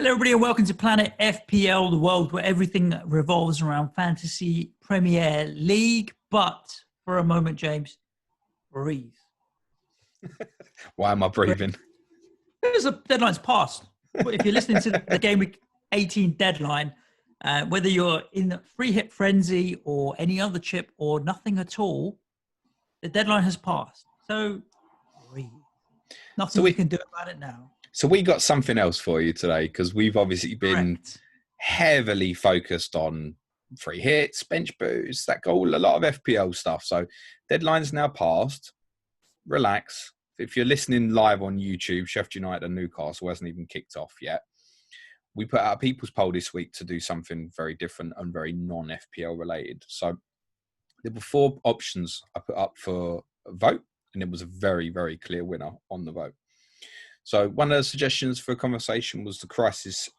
Hello, everybody, and welcome to Planet FPL, the world where everything revolves around Fantasy Premier League. But for a moment, James, breathe. Why am I breathing? Because the deadline's passed. If you're listening to the Game Week 18 deadline, whether you're in free hit frenzy or any other chip or nothing at all, the deadline has passed. So breathe. Nothing we can do about it now. So we got something else for you today because we've obviously been heavily focused on free hits, bench boosts, that goal, a lot of FPL stuff. So deadline's now passed. Relax. If you're listening live on YouTube, Sheffield United and Newcastle hasn't even kicked off yet. We put out a people's poll this week to do something very different and very non-FPL related. So there were 4 options I put up for a vote, and it was a very, very clear winner on the vote. So one of the suggestions for a conversation was the crisis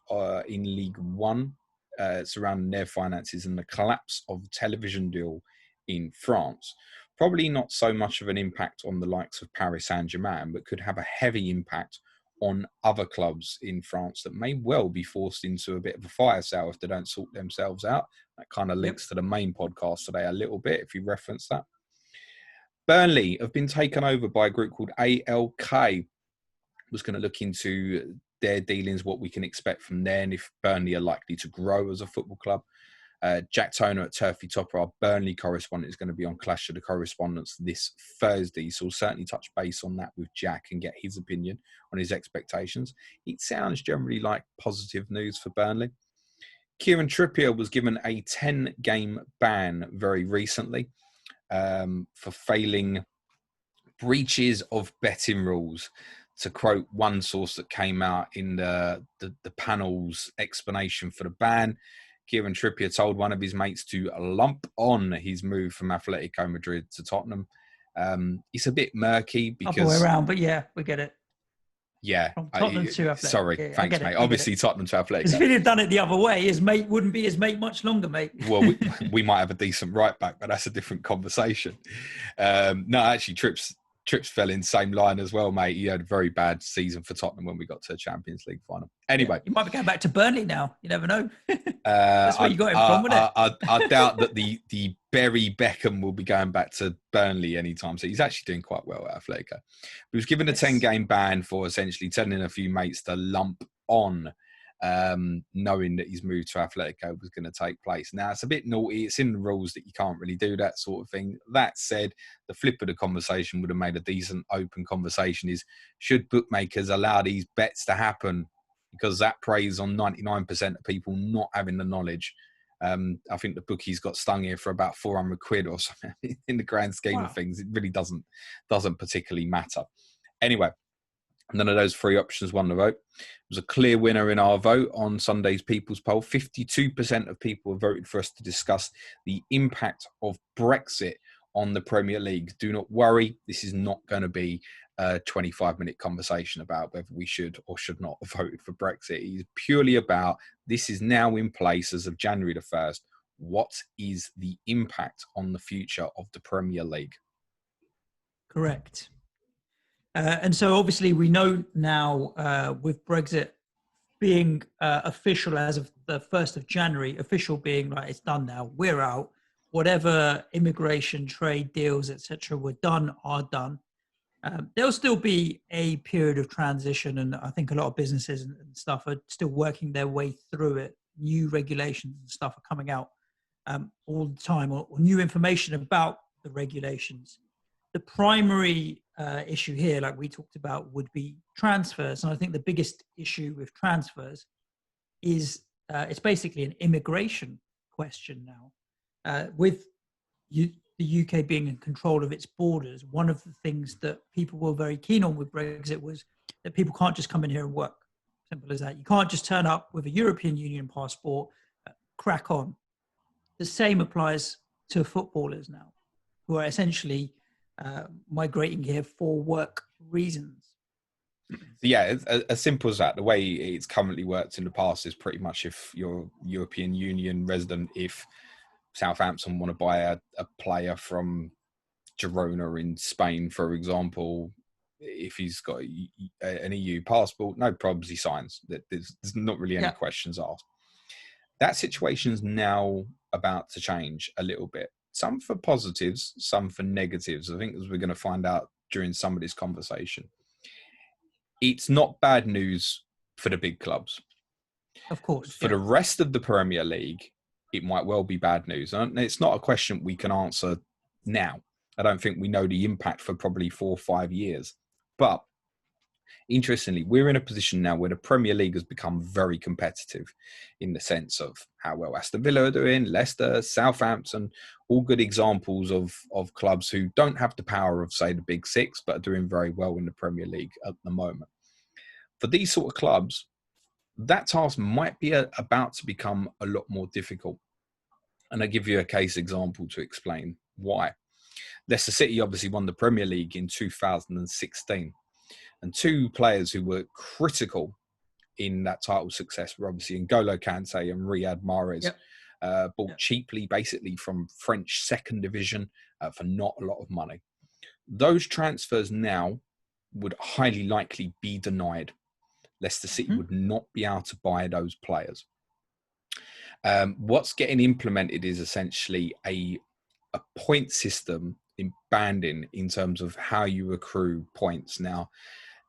in League One surrounding their finances and the collapse of the television deal in France. Probably not so much of an impact on the likes of Paris Saint-Germain, but could have a heavy impact on other clubs in France that may well be forced into a bit of a fire sale if they don't sort themselves out. That kind of links to the main podcast today a little bit, if you reference that. Burnley have been taken over by a group called ALK. Was going to look into their dealings, what we can expect from there, and if Burnley are likely to grow as a football club. Jack Toner at Turfy Topper, our Burnley correspondent, is going to be on Clash of the Correspondents this Thursday, so we'll certainly touch base on that with Jack and get his opinion on his expectations. It sounds generally like positive news for Burnley. Kieran Trippier was given a 10-game ban very recently for failing breaches of betting rules. To quote one source that came out in the panel's explanation for the ban, Kieran Trippier told one of his mates to lump on his move from Atletico Madrid to Tottenham. It's a bit murky because... Other way around, but yeah, we get it. Yeah. From Tottenham to Atletico. Sorry, yeah, thanks, mate. Obviously, Tottenham to Atletico. If he'd have done it the other way, his mate wouldn't be his mate much longer, mate. Well, we might have a decent right back, but that's a different conversation. No, actually, Trips fell in the same line as well, mate. He had a very bad season for Tottenham when we got to the Champions League final. Anyway. You might be going back to Burnley now. You never know. That's where you got him from, wasn't it? I doubt that the Berry Beckham will be going back to Burnley anytime. So he's actually doing quite well at Atletico. He was given a 10-game ban for essentially telling a few mates to lump on, knowing that his move to Atletico was going to take place. Now, it's a bit naughty. It's in the rules that you can't really do that sort of thing. That said, the flip of the conversation would have made a decent open conversation is, should bookmakers allow these bets to happen? Because that preys on 99% of people not having the knowledge. I think the bookies got stung here for about 400 quid or something. In the grand scheme of things, it really doesn't particularly matter. Anyway, none of those 3 options won the vote. It was a clear winner in our vote on Sunday's People's Poll. 52% of people have voted for us to discuss the impact of Brexit on the Premier League. Do not worry, this is not going to be a 25-minute conversation about whether we should or should not have voted for Brexit. It is purely about, this is now in place as of January the 1st. What is the impact on the future of the Premier League? Correct. And so obviously we know now with Brexit being official as of the 1st of January, official being like it's done now, we're out. Whatever immigration, trade deals, etc. were done are done. There'll still be a period of transition, and I think a lot of businesses and stuff are still working their way through it. New regulations and stuff are coming out all the time, or new information about the regulations. The primary issue here, like we talked about, would be transfers. And I think the biggest issue with transfers is it's basically an immigration question now. With the UK being in control of its borders, one of the things that people were very keen on with Brexit was that people can't just come in here and work. Simple as that. You can't just turn up with a European Union passport, crack on. The same applies to footballers now, who are essentially migrating here for work reasons. Yeah, as simple as that. The way it's currently worked in the past is pretty much if you're European Union resident, if Southampton want to buy a player from Girona in Spain, for example, if he's got an EU passport, no problems, he signs. There's not really any questions asked. That situation's now about to change a little bit. Some for positives, some for negatives. I think as we're going to find out during some of this conversation. It's not bad news for the big clubs. Of course. For the rest of the Premier League, it might well be bad news. And it's not a question we can answer now. I don't think we know the impact for probably 4 or 5 years. But interestingly, we're in a position now where the Premier League has become very competitive in the sense of how well Aston Villa are doing, Leicester, Southampton, all good examples of clubs who don't have the power of, say, the Big Six, but are doing very well in the Premier League at the moment. For these sort of clubs, that task might be about to become a lot more difficult. And I'll give you a case example to explain why. Leicester City obviously won the Premier League in 2016. And 2 players who were critical in that title success were obviously N'Golo Kante and Riyad Mahrez, bought cheaply, basically from French second division for not a lot of money. Those transfers now would highly likely be denied. Leicester City would not be able to buy those players. What's getting implemented is essentially a point system in banding in terms of how you accrue points. Now,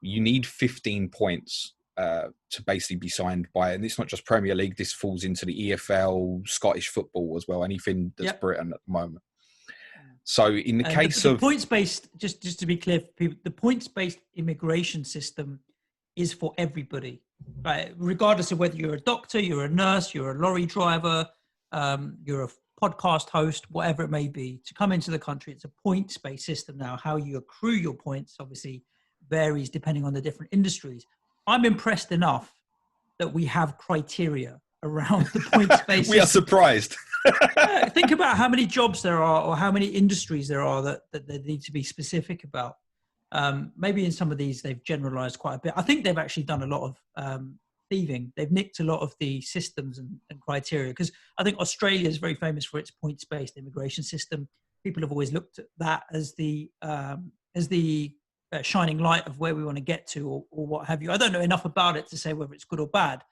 you need 15 points to basically be signed by, and it's not just Premier League, this falls into the EFL, Scottish football as well, anything that's Britain at the moment. So in the case of... points-based, just to be clear for people, the points-based immigration system is for everybody, right? Regardless of whether you're a doctor, you're a nurse, you're a lorry driver, you're a podcast host, whatever it may be, to come into the country, it's a points-based system now. How you accrue your points obviously varies depending on the different industries. I'm impressed enough that we have criteria around the points-based We are surprised. Think about how many jobs there are or how many industries there are that they need to be specific about. Maybe in some of these, they've generalized quite a bit. I think they've actually done a lot of thieving. They've nicked a lot of the systems and criteria, because I think Australia is very famous for its points-based immigration system. People have always looked at that as the shining light of where we want to get to, or what have you. I don't know enough about it to say whether it's good or bad,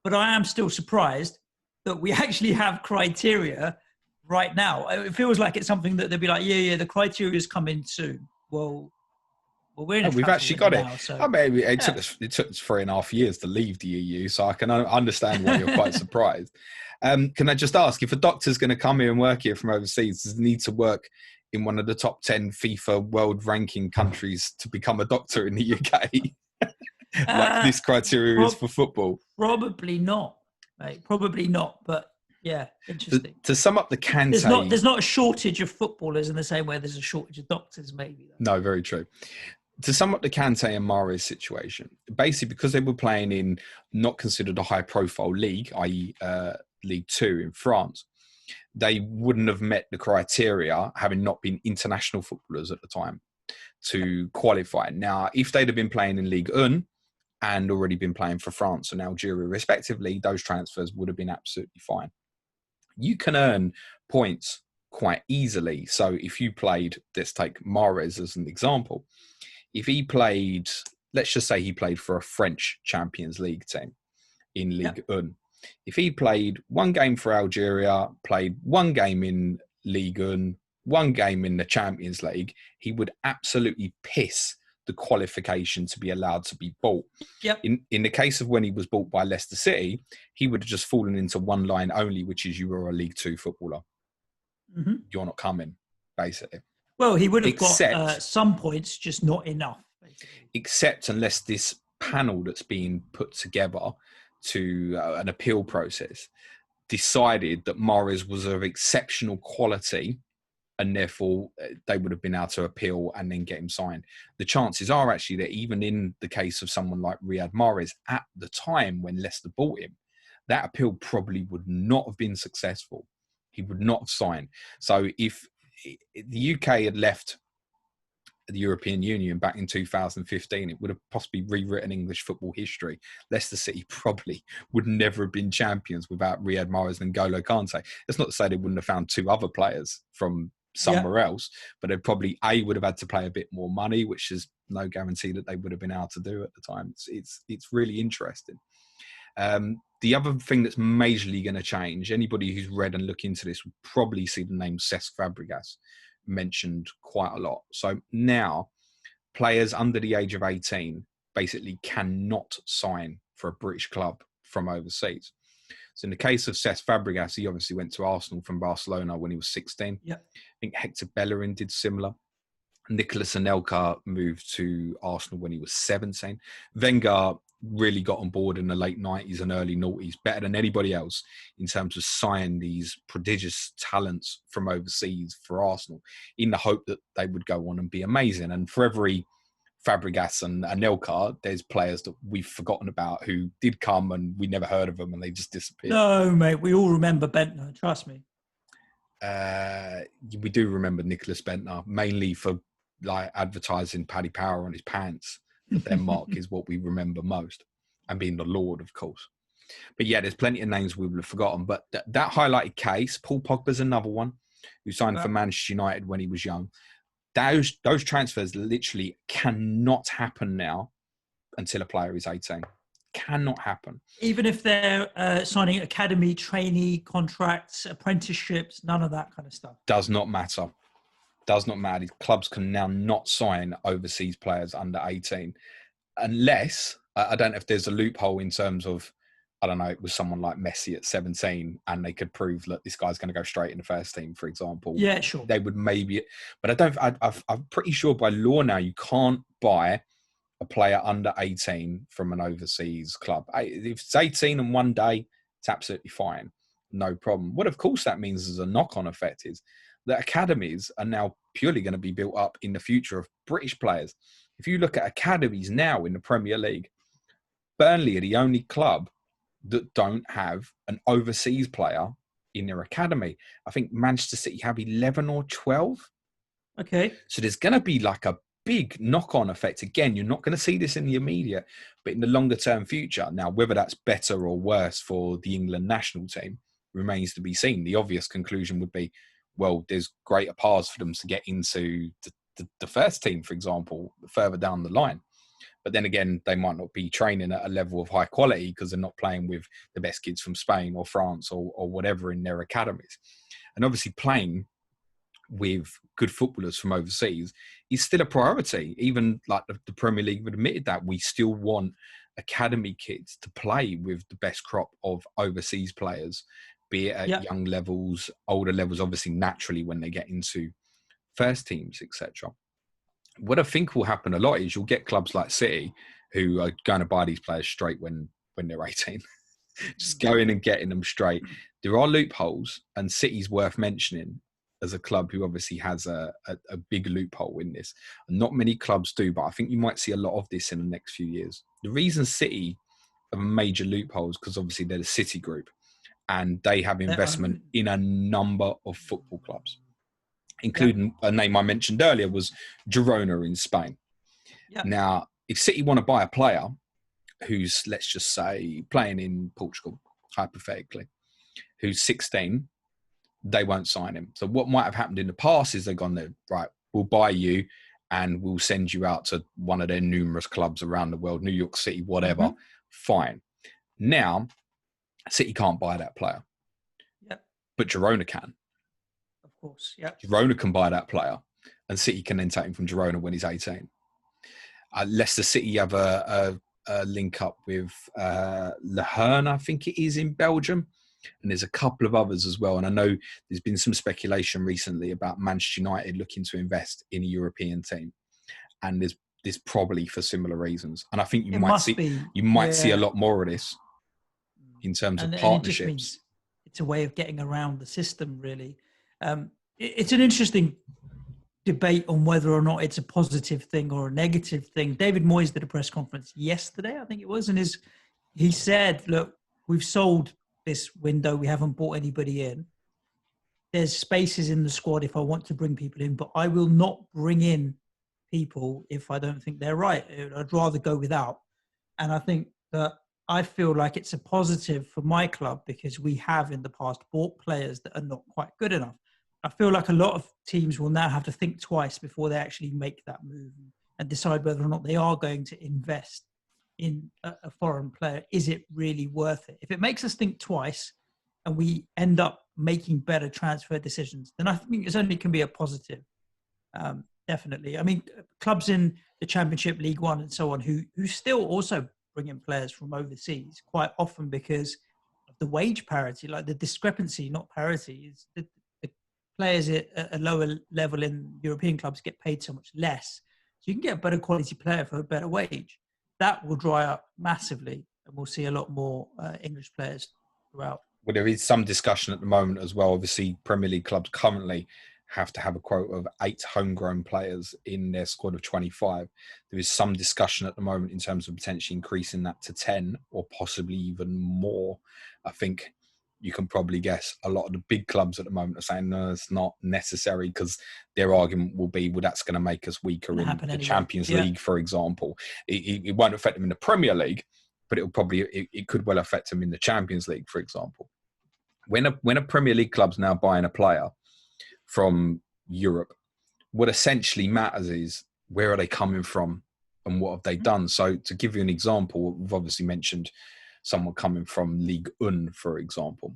but I am still surprised that we actually have criteria right now. It feels like it's something that they'll be like, the criteria is coming soon. Well, we're in we've actually got now, it. so. I mean, it took us 3.5 years to leave the EU, so I can understand why you're quite surprised. Can I just ask, if a doctor's going to come here and work here from overseas, does he need to work in one of the top 10 FIFA world ranking countries to become a doctor in the UK? Like this criteria is for football? Probably not, mate. Probably not, but yeah, interesting. To sum up the Kante... There's not a shortage of footballers in the same way there's a shortage of doctors, maybe. No, very true. To sum up the Kante and Mahrez situation, basically because they were playing in not considered a high-profile league, i.e. League 2 in France, they wouldn't have met the criteria, having not been international footballers at the time, to qualify. Now, if they'd have been playing in Ligue 1 and already been playing for France and Algeria respectively, those transfers would have been absolutely fine. You can earn points quite easily. So if you played, let's take Mahrez as an example. If he played, let's just say he played for a French Champions League team in Ligue 1. If he played one game for Algeria, played one game in Ligue 1, one game in the Champions League, he would absolutely piss the qualification to be allowed to be bought. In the case of when he was bought by Leicester City, he would have just fallen into one line only, which is you were a League 2 footballer. Mm-hmm. You're not coming, basically. Well, he would have got some points, just not enough. Basically. Except unless this panel that's being put together to an appeal process decided that Mahrez was of exceptional quality, and therefore they would have been able to appeal and then get him signed. The chances are actually that even in the case of someone like Riyad Mahrez, at the time when Leicester bought him, that appeal probably would not have been successful. He would not have signed. So if the UK had left the European Union back in 2015, it would have possibly rewritten English football history. Leicester City probably would never have been champions without Riyad Mahrez and N'Golo Kante. That's not to say they wouldn't have found 2 other players from somewhere else, but they probably would have had to pay a bit more money, which has no guarantee that they would have been able to do at the time. It's really interesting. The other thing that's majorly going to change, anybody who's read and look into this will probably see the name Cesc Fabregas mentioned quite a lot. So now players under the age of 18 basically cannot sign for a British club from overseas. So in the case of Cesc Fabregas, he obviously went to Arsenal from Barcelona when he was 16. Yep. I think Hector Bellerin did similar. Nicolas Anelka moved to Arsenal when he was 17. Wenger really got on board in the late 90s and early noughties, better than anybody else in terms of signing these prodigious talents from overseas for Arsenal in the hope that they would go on and be amazing. And for every Fabregas and Anelka, there's players that we've forgotten about who did come and we never heard of them and they just disappeared. No, mate, we all remember Bentner, trust me. We do remember Nicholas Bentner, mainly for like advertising Paddy Power on his pants for Denmark is what we remember most, and being the Lord, of course. But yeah, there's plenty of names we will have forgotten. But that highlighted case, Paul Pogba's another one who signed for Manchester United when he was young. Those transfers literally cannot happen now until a player is 18. Cannot happen. Even if they're signing academy, trainee contracts, apprenticeships, none of that kind of stuff. Does not matter. Does not matter. Clubs can now not sign overseas players under 18 unless, I don't know if there's a loophole in terms of, I don't know, it was someone like Messi at 17 and they could prove that this guy's going to go straight in the first team, for example. Yeah, sure. They would maybe, but I'm pretty sure by law now you can't buy a player under 18 from an overseas club. If it's 18 and one day, it's absolutely fine. No problem. What, of course, that means as a knock-on effect is that academies are now purely going to be built up in the future of British players. If you look at academies now in the Premier League, Burnley are the only club that don't have an overseas player in their academy. I think Manchester City have 11 or 12. Okay. So there's going to be like a big knock-on effect. Again, you're not going to see this in the immediate, but in the longer-term future. Now, whether that's better or worse for the England national team remains to be seen. The obvious conclusion would be, well, there's greater paths for them to get into the first team, for example, further down the line. But then again, they might not be training at a level of high quality because they're not playing with the best kids from Spain or France or whatever in their academies. And obviously playing with good footballers from overseas is still a priority. Even like the Premier League have admitted that we still want academy kids to play with the best crop of overseas players, be it at young levels, older levels, obviously naturally when they get into first teams, etc. What I think will happen a lot is you'll get clubs like City who are going to buy these players straight when they're 18. Just going and getting them straight. There are loopholes, and City's worth mentioning as a club who obviously has a big loophole in this. And not many clubs do, but I think you might see a lot of this in the next few years. The reason City have a major loophole is because obviously they're the City group and they have investment in a number of football clubs, including a name I mentioned earlier was Girona in Spain. Yep. Now, if City want to buy a player who's, let's just say, playing in Portugal, hypothetically, who's 16, they won't sign him. So what might have happened in the past is they've gone there, right, we'll buy you and we'll send you out to one of their numerous clubs around the world, New York City, whatever. Mm-hmm. Fine. Now, City can't buy that player. Yep. But Girona can. Of course, yeah. Girona can buy that player and City can then take him from Girona when he's 18. Leicester City have a link up with Lehern, I think it is, in Belgium. And there's a couple of others as well. And I know there's been some speculation recently about Manchester United looking to invest in a European team. And there's probably for similar reasons. And I think you might see a lot more of this in terms of partnerships. It just means it's a way of getting around the system, really. It's an interesting debate on whether or not it's a positive thing or a negative thing. David Moyes did a press conference yesterday, I think it was, and he said, look, we've sold this window, we haven't brought anybody in. There's spaces in the squad if I want to bring people in, but I will not bring in people if I don't think they're right. I'd rather go without. And I think that I feel like it's a positive for my club because we have in the past bought players that are not quite good enough. I feel like a lot of teams will now have to think twice before they actually make that move. and decide whether or not they are going to invest in a foreign player. Is it really worth it? If it makes us think twice and we end up making better transfer decisions, then I think it only can be a positive. Definitely. I mean, clubs in the Championship, League One and so on, who still also bring in players from overseas quite often because of the wage parity, like the discrepancy, not parity, is the players at a lower level in European clubs get paid so much less. So you can get a better quality player for a better wage. That will dry up massively, and we'll see a lot more English players throughout. Well, there is some discussion at the moment as well. Obviously, Premier League clubs currently have to have a quota of 8 homegrown players in their squad of 25. There is some discussion at the moment in terms of potentially increasing that to 10 or possibly even more. I think you can probably guess a lot of the big clubs at the moment are saying, no, it's not necessary, because their argument will be, well, that's going to make us weaker in the anyway. Champions League, for example. It won't affect them in the Premier League, but it could well affect them in the Champions League, for example. When a Premier League club's now buying a player from Europe, what essentially matters is where are they coming from and what have they done. So to give you an example, we've obviously mentioned someone coming from Ligue 1, for example.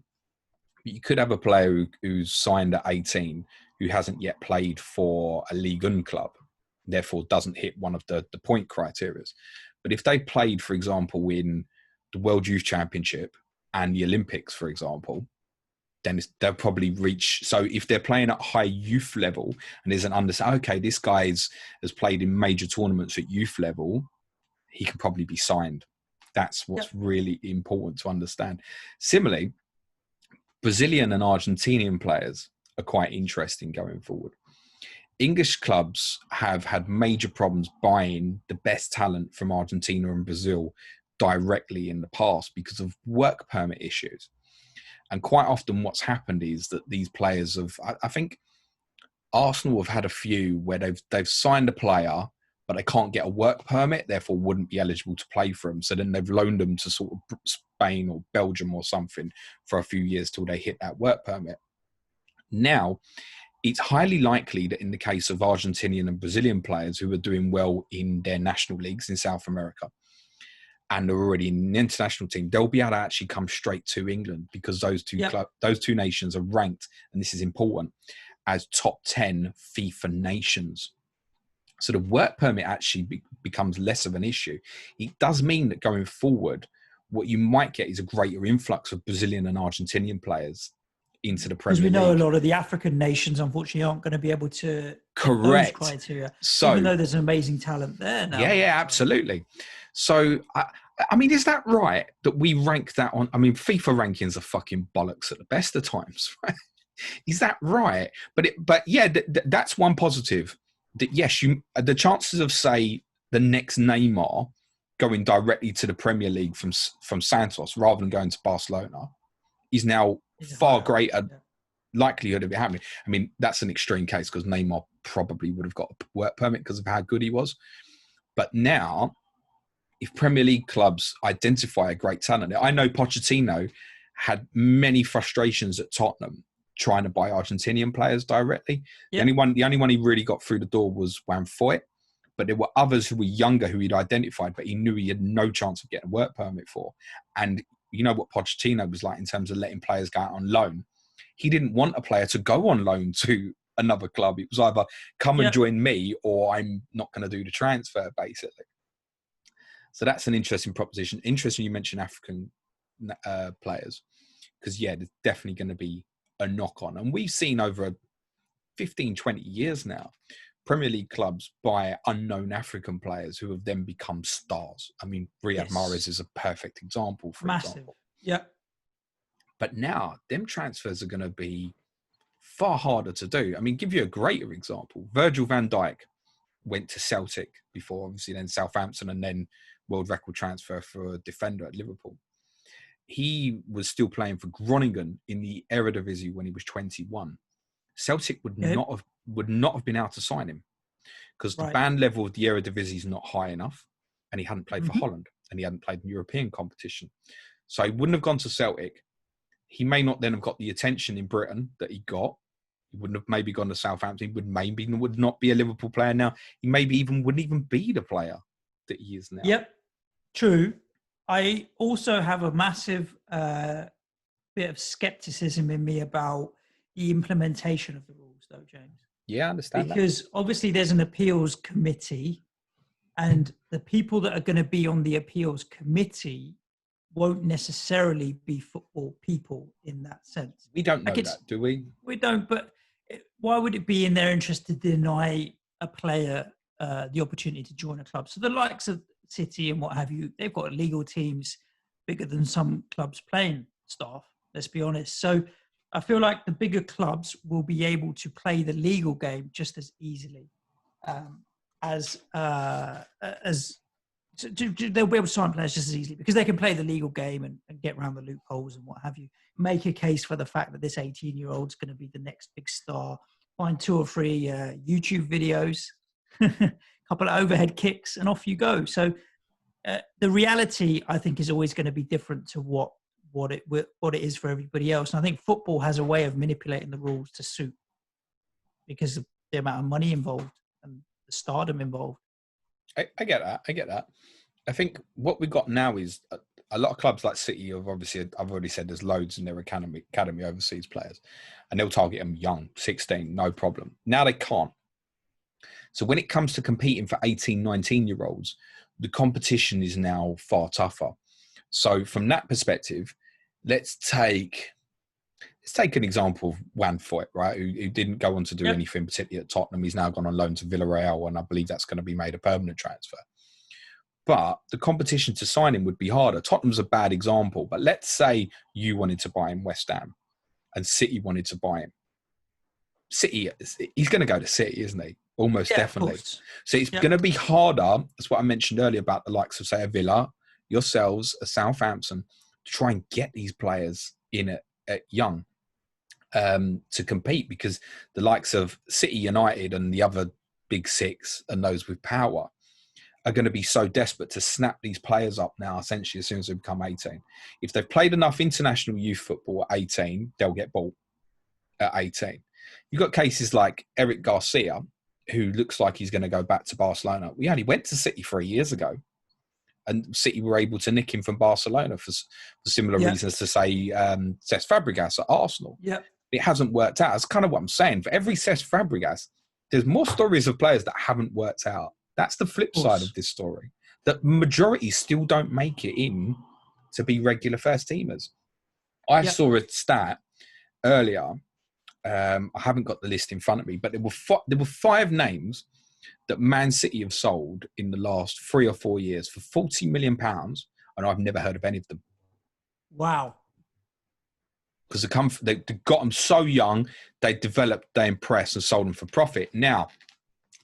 You could have a player who's signed at 18 who hasn't yet played for a Ligue 1 club, therefore doesn't hit one of the point criteria. But if they played, for example, in the World Youth Championship and the Olympics, for example, then they'll probably reach. So if they're playing at high youth level and there's an understanding, okay, this guy has played in major tournaments at youth level, he can probably be signed. That's what's really important to understand. Similarly, Brazilian and Argentinian players are quite interesting going forward. English clubs have had major problems buying the best talent from Argentina and Brazil directly in the past because of work permit issues. And quite often what's happened is that these players I think Arsenal have had a few where they've signed a player, but they can't get a work permit, therefore wouldn't be eligible to play for them. So then they've loaned them to sort of Spain or Belgium or something for a few years till they hit that work permit. Now, it's highly likely that in the case of Argentinian and Brazilian players who are doing well in their national leagues in South America and are already in the international team, they'll be able to actually come straight to England because those two nations are ranked, and this is important, as top 10 FIFA nations. So the work permit actually becomes less of an issue. It does mean that going forward, what you might get is a greater influx of Brazilian and Argentinian players into the Premier League. Because we know a lot of the African nations, unfortunately, aren't going to be able to correct those criteria. So, even though there's an amazing talent there now. Yeah, absolutely. So, I mean, is that right that we rank that on? I mean, FIFA rankings are fucking bollocks at the best of times, right? Is that right? But yeah, that's one positive. That yes, the chances of, say, the next Neymar going directly to the Premier League from Santos rather than going to Barcelona is now far greater likelihood of it happening. I mean, that's an extreme case because Neymar probably would have got a work permit because of how good he was. But now, if Premier League clubs identify a great talent, I know Pochettino had many frustrations at Tottenham trying to buy Argentinian players directly. Yep. The only one he really got through the door was Juan Foyt, but there were others who were younger who he'd identified, but he knew he had no chance of getting a work permit for. And you know what Pochettino was like in terms of letting players go out on loan. He didn't want a player to go on loan to another club. It was either come and join me or I'm not going to do the transfer, basically. So that's an interesting proposition. Interesting you mentioned African players because, yeah, there's definitely going to be a knock-on. And we've seen over 15, 20 years now, Premier League clubs buy unknown African players who have then become stars. I mean, Riyad Mahrez is a perfect example, for example. Yeah. But now, them transfers are going to be far harder to do. I mean, give you a greater example. Virgil van Dijk went to Celtic before, obviously, then Southampton, and then world record transfer for a defender at Liverpool. He was still playing for Groningen in the Eredivisie when he was 21. Celtic would not have been able to sign him because the band level of the Eredivisie is not high enough, and he hadn't played for Holland, and he hadn't played in European competition. So he wouldn't have gone to Celtic. He may not then have got the attention in Britain that he got. He wouldn't have maybe gone to Southampton. He would not be a Liverpool player now. He wouldn't even be the player that he is now. Yep, true. I also have a massive bit of skepticism in me about the implementation of the rules, though, James. Yeah, I understand because obviously there's an appeals committee, and the people that are going to be on the appeals committee won't necessarily be football people in that sense. We don't know that, do we? We don't, but why would it be in their interest to deny a player the opportunity to join a club? So the likes of City and what have you, they've got legal teams bigger than some clubs' playing staff, let's be honest. So I feel like the bigger clubs will be able to play the legal game just as easily they'll be able to sign players just as easily because they can play the legal game and get around the loopholes and what have you. Make a case for the fact that this 18-year-old is going to be the next big star. Find 2 or 3 YouTube videos, a couple of overhead kicks, and off you go. So the reality, I think, is always going to be different to what it is for everybody else. And I think football has a way of manipulating the rules to suit because of the amount of money involved and the stardom involved. I get that. I think what we've got now is a lot of clubs like City have obviously, I've already said there's loads in their academy overseas players, and they'll target them young, 16, no problem. Now they can't. So when it comes to competing for 18, 19-year-olds, the competition is now far tougher. So from that perspective, let's take an example of Juan Foyt, right, who didn't go on to do anything particularly at Tottenham. He's now gone on loan to Villarreal, and I believe that's going to be made a permanent transfer. But the competition to sign him would be harder. Tottenham's a bad example, but let's say you wanted to buy him, West Ham, and City wanted to buy him. City, he's going to go to City, isn't he? Almost definitely. So it's going to be harder. That's what I mentioned earlier about the likes of, say, a Villa, yourselves, a Southampton, to try and get these players in at young to compete, because the likes of City, United, and the other big 6 and those with power are going to be so desperate to snap these players up now, essentially, as soon as they become 18. If they've played enough international youth football at 18, they'll get bought at 18. You've got cases like Eric Garcia, who looks like he's going to go back to Barcelona. We only went to City 3 years ago, and City were able to nick him from Barcelona for similar reasons to, say, Cesc Fabregas at Arsenal. It hasn't worked out. That's kind of what I'm saying. For every Cesc Fabregas, there's more stories of players that haven't worked out. That's the flip side of this story. The majority still don't make it in to be regular first teamers. I saw a stat earlier. I haven't got the list in front of me, but there were 5 names that Man City have sold in the last 3 or 4 years for £40 million, and I've never heard of any of them. Wow. Because they got them so young, they developed, they impressed, and sold them for profit. Now,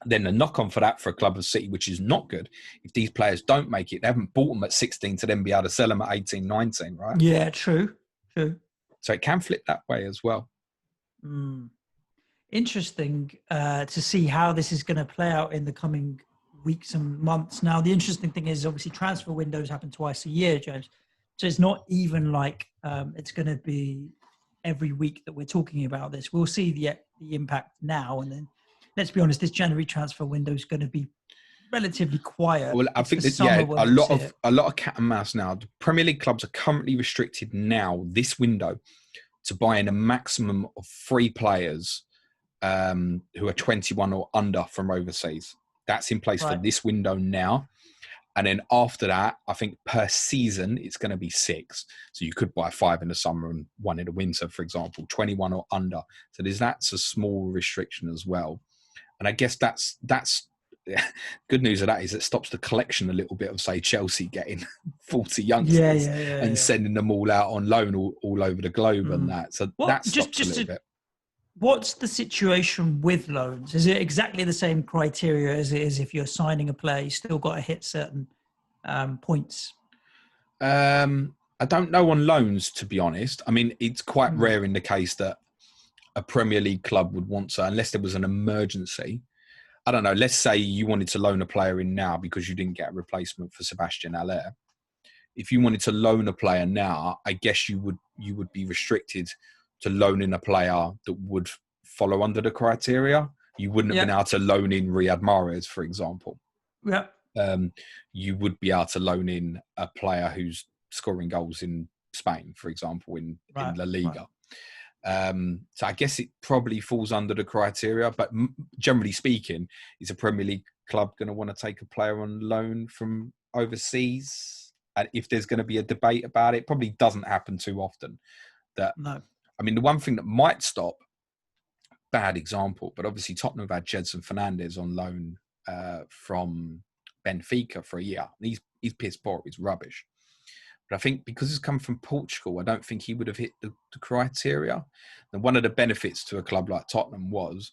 then the knock-on for that for a club of City, which is not good, if these players don't make it, they haven't bought them at 16 to then be able to sell them at 18, 19, right? Yeah, true. So it can flip that way as well. Interesting to see how this is going to play out in the coming weeks and months. Now, the interesting thing is obviously transfer windows happen twice a year, James. So it's not even like it's going to be every week that we're talking about this. We'll see the impact now, and then let's be honest, this January transfer window is going to be relatively quiet. Well, I think that a lot of cat and mouse now. The Premier League clubs are currently restricted now this window to buying a maximum of 3 players who are 21 or under from overseas. That's in place for this window now. And then after that, I think per season, it's going to be 6. So you could buy 5 in the summer and 1 in the winter, for example, 21 or under. So that's a small restriction as well. And I guess that's good news of that is it stops the collection a little bit of, say, Chelsea getting 40 youngsters and sending them all out on loan all over the globe and that. So that stops a little bit. What's the situation with loans? Is it exactly the same criteria as it is if you're signing a player? You still got to hit certain points? I don't know on loans, to be honest. I mean, it's quite rare in the case that a Premier League club would want to, unless there was an emergency. I don't know, let's say you wanted to loan a player in now because you didn't get a replacement for Sebastian Haller. If you wanted to loan a player now, I guess you would be restricted to loaning a player that would follow under the criteria. You wouldn't have been able to loan in Riyad Mahrez, for example. Yeah. You would be able to loan in a player who's scoring goals in Spain, for example, in La Liga. So I guess it probably falls under the criteria, but generally speaking, is a Premier League club going to want to take a player on loan from overseas? And if there's going to be a debate about it, probably doesn't happen too often. I mean, the one thing that might stop, bad example, but obviously Tottenham have had Jedson Fernandez on loan from Benfica for a year. He's piss poor. He's rubbish. But I think because he's come from Portugal, I don't think he would have hit the criteria. And one of the benefits to a club like Tottenham was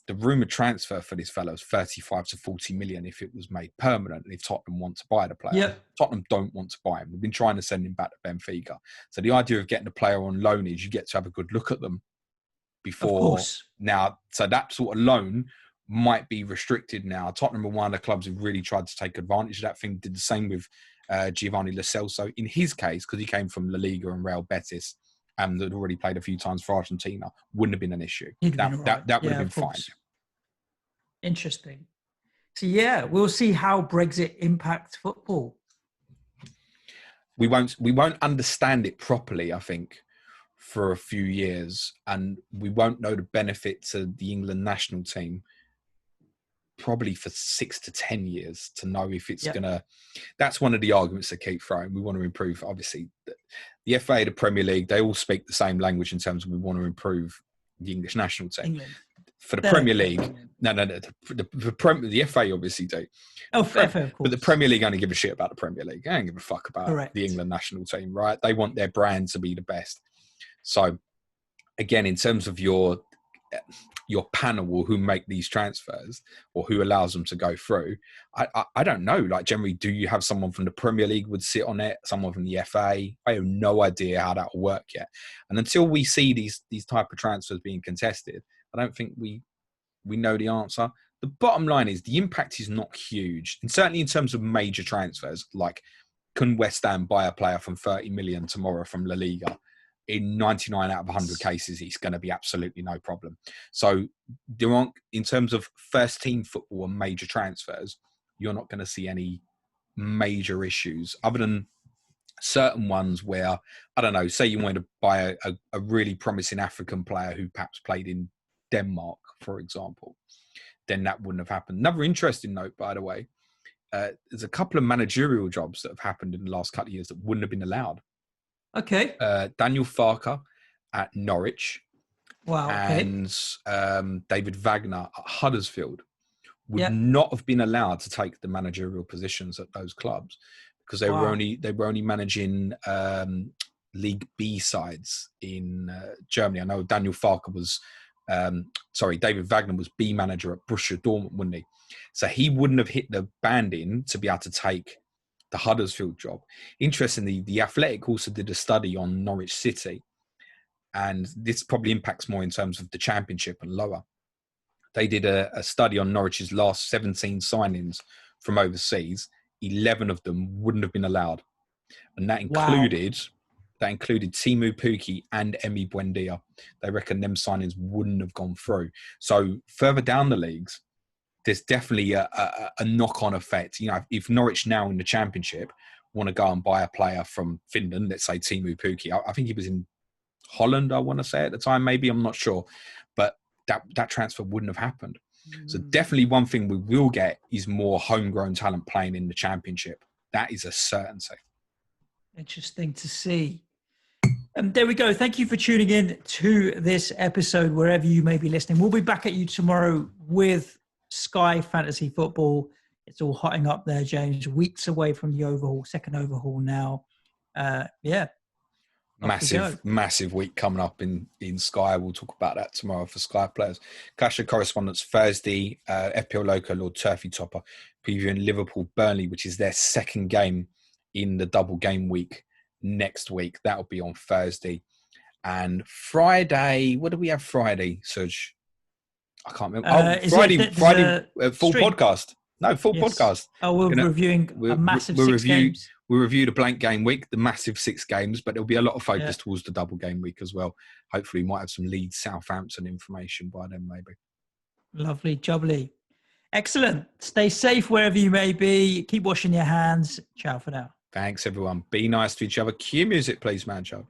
the rumoured transfer for this fellow is 35 to 40 million if it was made permanent and if Tottenham want to buy the player. Yep. Tottenham don't want to buy him. They've been trying to send him back to Benfica. So the idea of getting a player on loan is you get to have a good look at them before now. So that sort of loan might be restricted now. Tottenham are one of the clubs who really tried to take advantage of that thing. Did the same with Giovanni Lo Celso. In his case, because he came from La Liga and Real Betis and had already played a few times for Argentina, wouldn't have been an issue. That would have been fine. Interesting. So yeah, we'll see how Brexit impacts football. We won't understand it properly, I think, for a few years, and we won't know the benefit to the England national team probably for 6 to 10 years to know if it's gonna. That's one of the arguments that keep throwing. We want to improve. Obviously, the FA, the Premier League, they all speak the same language in terms of we want to improve the English national team. England. For the Premier League, no. The FA obviously do. Oh, FA, of course. But the Premier League only give a shit about the Premier League. They don't give a fuck about the England national team, right? They want their brand to be the best. So, again, in terms of your panel who make these transfers or who allows them to go through, I don't know. Like, generally, do you have someone from the Premier League would sit on it, someone from the FA? I have no idea how that will work yet. And until we see these type of transfers being contested, I don't think we know the answer. The bottom line is the impact is not huge. And certainly in terms of major transfers, like can West Ham buy a player from 30 million tomorrow from La Liga? In 99 out of 100 cases, it's going to be absolutely no problem. So there aren't, in terms of first team football and major transfers, you're not going to see any major issues other than certain ones where, I don't know, say you want to buy a really promising African player who perhaps played in Denmark, for example, then that wouldn't have happened. Another interesting note, by the way, there's a couple of managerial jobs that have happened in the last couple of years that wouldn't have been allowed. Okay. Daniel Farke at Norwich. Wow. Okay. And David Wagner at Huddersfield would not have been allowed to take the managerial positions at those clubs because they were only managing League B sides in Germany. I know Daniel Farke was. David Wagner was B manager at Borussia Dortmund, wouldn't he? So he wouldn't have hit the banding to be able to take the Huddersfield job. Interestingly, The Athletic also did a study on Norwich City, and this probably impacts more in terms of the Championship and lower. They did a study on Norwich's last 17 signings from overseas. 11 of them wouldn't have been allowed, and that included Timu Pukki and Emi Buendia. They reckon them signings wouldn't have gone through. So further down the leagues, there's definitely a knock-on effect. You know, if Norwich now in the Championship want to go and buy a player from Finland, let's say Timu Pukki, I think he was in Holland, I want to say at the time, maybe, I'm not sure. But that transfer wouldn't have happened. So definitely one thing we will get is more homegrown talent playing in the Championship. That is a certainty. Interesting to see. There we go. Thank you for tuning in to this episode, wherever you may be listening. We'll be back at you tomorrow with Sky Fantasy Football. It's all hotting up there, James. Weeks away from the overhaul, second overhaul now. Massive week coming up in Sky. We'll talk about that tomorrow for Sky players. Clash of Correspondence Thursday. FPL Loco, Lord Turfy Topper, previewing Liverpool Burnley, which is their second game in the double game week next week. That'll be on Thursday. And Friday, what do we have Friday, Suj? I can't remember. Friday, full stream. podcast. No, full Yes. podcast. Oh, we're reviewing a massive six games. We'll review the blank game week, the massive 6 games, but there'll be a lot of focus towards the double game week as well. Hopefully, we might have some Leeds Southampton information by then, maybe. Lovely, jubbly. Excellent. Stay safe wherever you may be. Keep washing your hands. Ciao for now. Thanks, everyone. Be nice to each other. Cue music, please, man, Joe.